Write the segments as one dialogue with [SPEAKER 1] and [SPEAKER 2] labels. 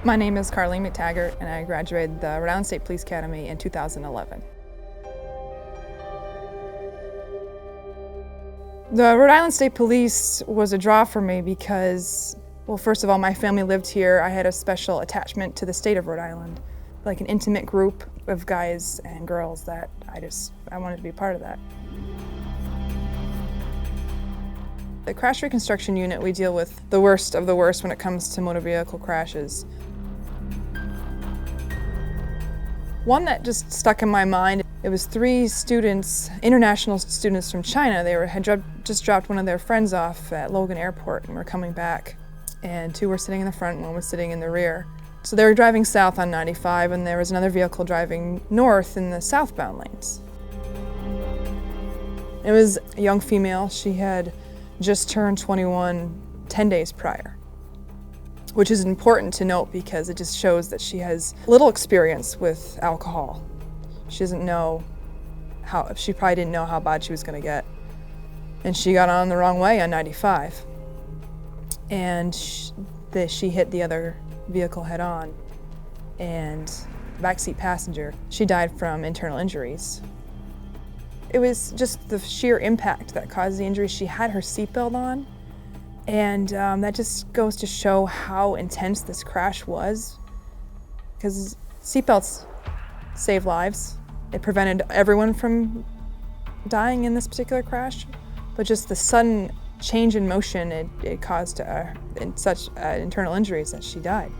[SPEAKER 1] My name is Carleen McTaggart, and I graduated the Rhode Island State Police Academy in 2011. The Rhode Island State Police was a draw for me because, well, first of all, my family lived here. I had a special attachment to the state of Rhode Island, like an intimate group of guys and girls that I wanted to be part of that. The Crash Reconstruction Unit, we deal with the worst of the worst when it comes to motor vehicle crashes. One that just stuck in my mind, it was 3 students, international students from China. They had just dropped one of their friends off at Logan Airport and were coming back. And 2 were sitting in the front, 1 was sitting in the rear. So they were driving south on 95, and there was another vehicle driving north in the southbound lanes. It was a young female. She had just turned 21 10 days prior, which is important to note because it just shows that she has little experience with alcohol. She doesn't know she probably didn't know how bad she was going to get. And she got on the wrong way on 95. And she hit the other vehicle head on. And the backseat passenger, she died from internal injuries. It was just the sheer impact that caused the injury. She had her seatbelt on, and that just goes to show how intense this crash was, because seatbelts save lives. It prevented everyone from dying in this particular crash, but just the sudden change in motion, it caused such internal injuries that she died.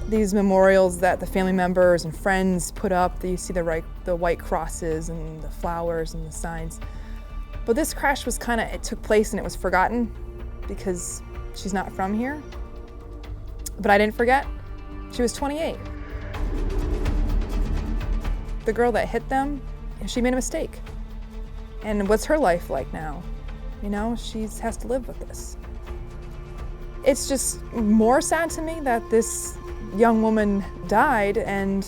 [SPEAKER 1] These memorials that the family members and friends put up, you see the white crosses and the flowers and the signs. But this crash was it took place and it was forgotten because she's not from here. But I didn't forget. She was 28. The girl that hit them, she made a mistake. And what's her life like now? You know, she has to live with this. It's just more sad to me that this young woman died and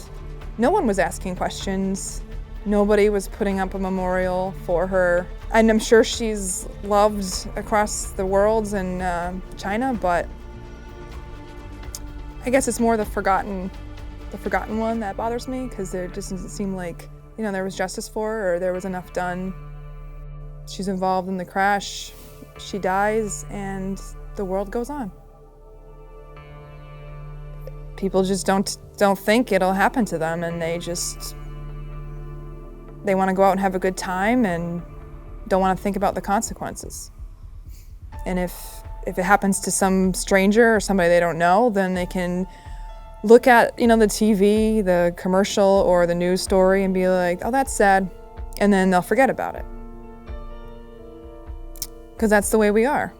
[SPEAKER 1] no one was asking questions. Nobody was putting up a memorial for her. And I'm sure she's loved across the world and China, but I guess it's more the forgotten one that bothers me, because there just doesn't seem like, there was justice for her or there was enough done. She's involved in the crash, she dies, and the world goes on. People just don't think it'll happen to them, and they want to go out and have a good time and don't want to think about the consequences. And if it happens to some stranger or somebody they don't know, then they can look at, the TV, the commercial, or the news story and be like, oh, that's sad, and then they'll forget about it. Because that's the way we are.